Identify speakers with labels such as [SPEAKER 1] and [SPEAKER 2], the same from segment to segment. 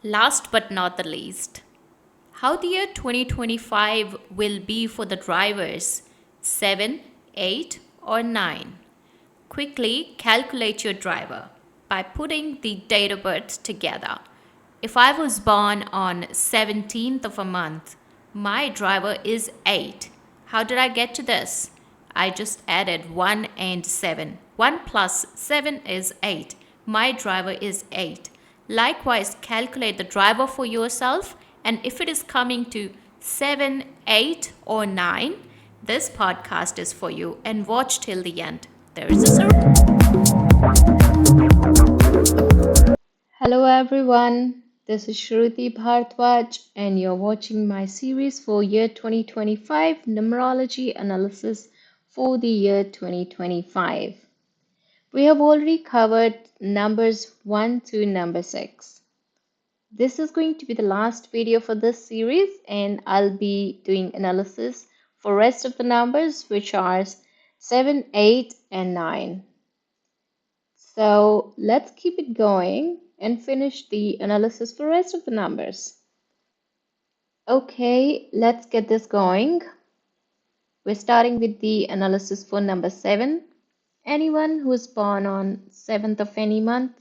[SPEAKER 1] Last but not the least, how the year 2025 will be for the drivers 7, 8, or 9. Quickly calculate your driver by putting the date of birth together. If I was born on 17th of a month, my driver is 8. How did I get to this? I just added 1 and 7. 1 plus 7 is 8. My driver is 8. Likewise, calculate the driver for yourself, and if it is coming to 7, 8, or 9, this podcast is for you, and watch till the end. There is a
[SPEAKER 2] Hello everyone, this is Shaaruti Bharadwaj, and you're watching my series for year 2025 Numerology analysis for the year 2025. We have already covered numbers 1 to number 6. This is going to be the last video for this series, and I'll be doing analysis for rest of the numbers, which are 7, 8, and 9. So let's keep it going and finish the analysis for the rest of the numbers. Okay, let's get this going. We're starting with the analysis for number 7. Anyone who is born on 7th of any month,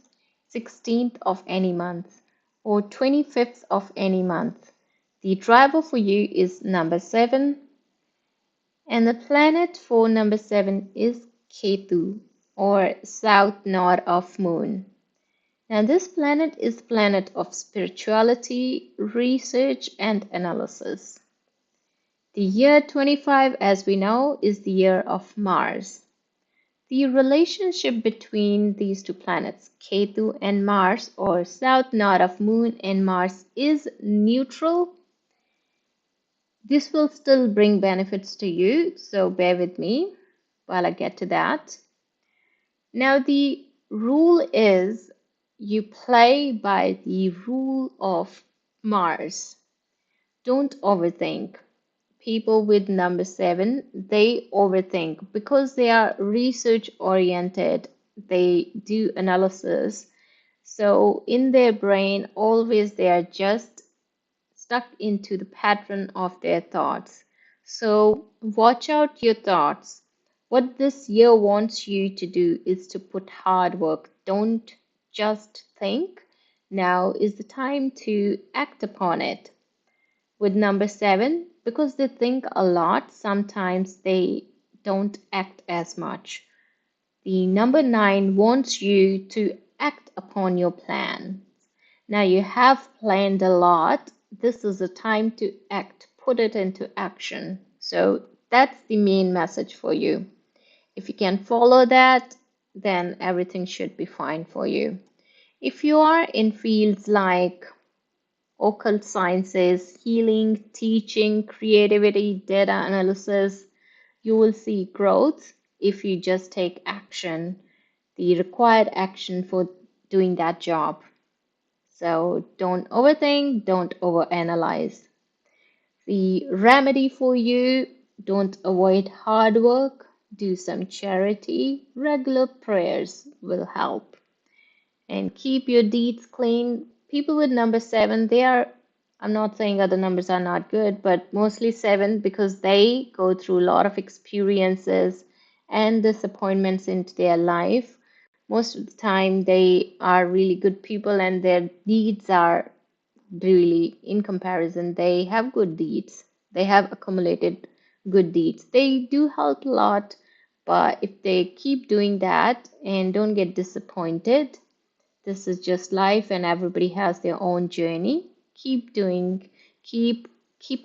[SPEAKER 2] 16th of any month, or 25th of any month, the driver for you is number 7, and the planet for number 7 is Ketu, or south node of moon. Now, this planet is planet of spirituality, research, and analysis. The year 25, as we know, is the year of Mars. The relationship between these two planets, Ketu and Mars, or south node of Moon and Mars, is neutral. This will still bring benefits to you, so bear with me while I get to that. Now, the rule is you play by the rule of Mars. Don't overthink. People with number 7, they overthink because they are research oriented. They do analysis. So in their brain, always they are just stuck into the pattern of their thoughts. So watch out your thoughts. What this year wants you to do is to put hard work. Don't just think. Now is the time to act upon it. With number 7, because they think a lot, sometimes they don't act as much. The number 9 wants you to act upon your plan. Now you have planned a lot. This is the time to act, put it into action. So that's the main message for you. If you can follow that, then everything should be fine for you. If you are in fields like occult sciences, healing, teaching, creativity, data analysis, you will see growth if you just take action, the required action for doing that job. So don't overthink, don't overanalyze. The remedy for you, don't avoid hard work, do some charity, regular prayers will help. And keep your deeds clean. People with number 7, they are, I'm not saying other numbers are not good, but mostly 7 because they go through a lot of experiences and disappointments into their life. Most of the time, they are really good people and their deeds are really, in comparison, they have good deeds. They have accumulated good deeds. They do help a lot, but if they keep doing that and don't get disappointed, this is just life and everybody has their own journey. Keep doing, keep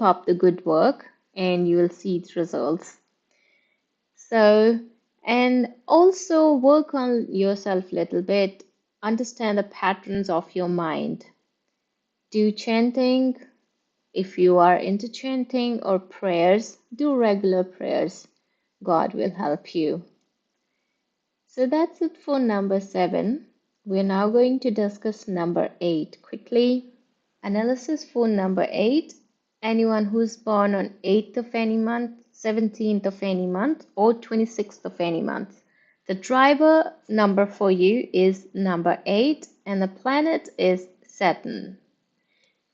[SPEAKER 2] up the good work and you will see its results. So, and also work on yourself a little bit. Understand the patterns of your mind. Do chanting. If you are into chanting or prayers, do regular prayers. God will help you. So that's it for number 7. We're now going to discuss number 8 quickly. Analysis for number 8. Anyone who's born on 8th of any month, 17th of any month, or 26th of any month. The driver number for you is number 8 and the planet is Saturn.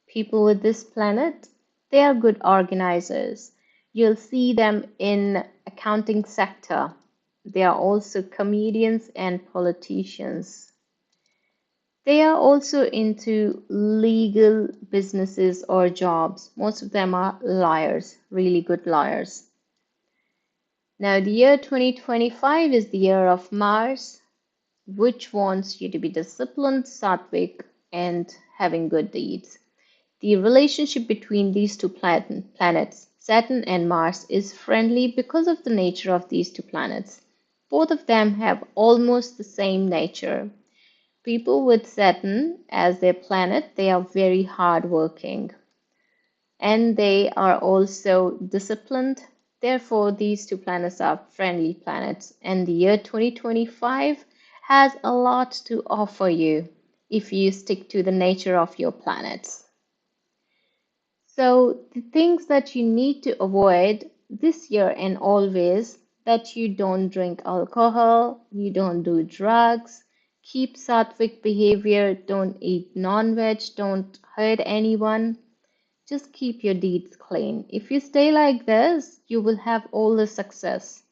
[SPEAKER 2] People with this planet, they are good organizers. You'll see them in accounting sector. They are also comedians and politicians. They are also into legal businesses or jobs. Most of them are lawyers, really good lawyers. Now, the year 2025 is the year of Mars, which wants you to be disciplined, sattvic, and having good deeds. The relationship between these two planets, Saturn and Mars, is friendly because of the nature of these two planets. Both of them have almost the same nature. People with Saturn as their planet, they are very hardworking and they are also disciplined. Therefore, these two planets are friendly planets, and the year 2025 has a lot to offer you if you stick to the nature of your planets. So, the things that you need to avoid this year and always, that you don't drink alcohol, you don't do drugs, keep sattvic behavior, don't eat non-veg, don't hurt anyone, just keep your deeds clean. If you stay like this, you will have all the success.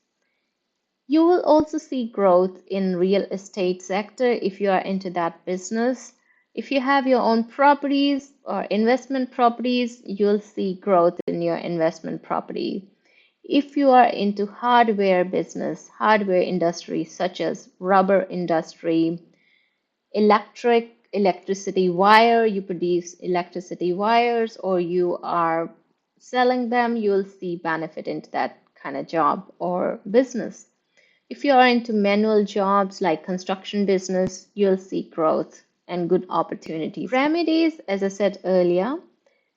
[SPEAKER 2] You will also see growth in real estate sector if you are into that business. If you have your own properties or investment properties, you'll see growth in your investment property. If you are into hardware business, hardware industry such as rubber industry, electricity wire, you produce electricity wires or you are selling them, you'll see benefit into that kind of job or business. If you are into manual jobs like construction business, you'll see growth and good opportunities. Remedies, as I said earlier,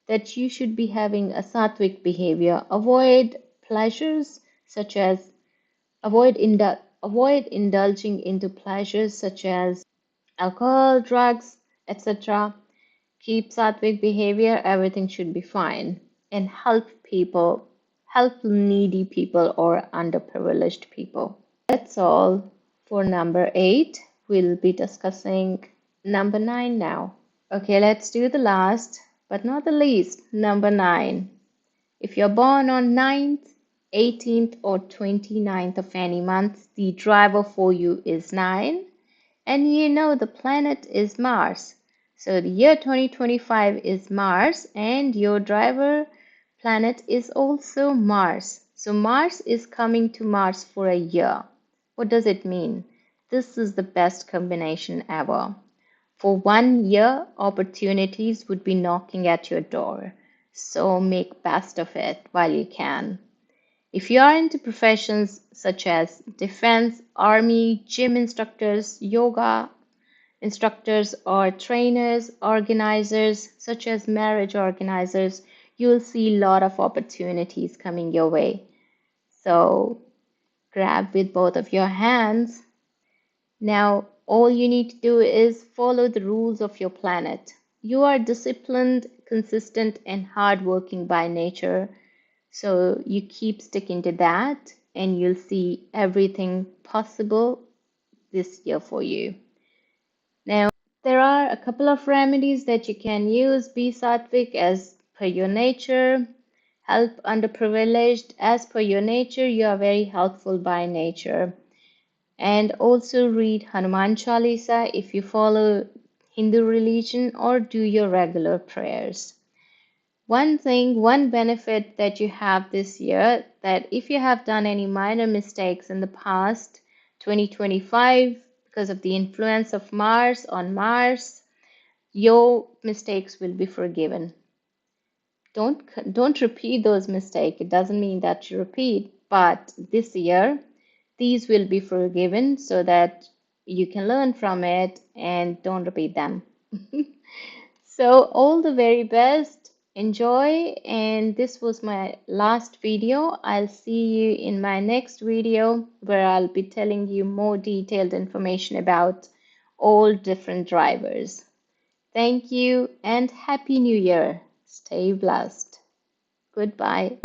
[SPEAKER 2] that you should be having a sattvic behavior. Avoid pleasures such as avoid indulging into pleasures such as alcohol, drugs, etc. Keep sattvic behavior, everything should be fine. And help people, help needy people or underprivileged people. That's all for number 8. We'll be discussing number 9 now. Okay, let's do the last but not the least, number 9. If you're born on 9th, 18th, or 29th of any month, the driver for you is 9. And you know the planet is Mars. So the year 2025 is Mars, and your driver planet is also Mars. So Mars is coming to Mars for a year. What does it mean? This is the best combination ever. For 1 year, opportunities would be knocking at your door. So make best of it while you can. If you are into professions such as defense, army, gym instructors, yoga instructors, or trainers, organizers, such as marriage organizers, you will see a lot of opportunities coming your way. So grab with both of your hands. Now, all you need to do is follow the rules of your planet. You are disciplined, consistent, and hardworking by nature. So you keep sticking to that, and you'll see everything possible this year for you. Now, there are a couple of remedies that you can use. Be sattvic as per your nature. Help underprivileged as per your nature. You are very helpful by nature. And also read Hanuman Chalisa if you follow Hindu religion or do your regular prayers. One thing, one benefit that you have this year, that if you have done any minor mistakes in the past, 2025, because of the influence of Mars on Mars, your mistakes will be forgiven. Don't repeat those mistakes. It doesn't mean that you repeat, but this year these will be forgiven so that you can learn from it and don't repeat them. So all the very best. Enjoy, and this was my last video. I'll see you in my next video where I'll be telling you more detailed information about all different drivers. Thank you and Happy New Year. Stay blessed. Goodbye.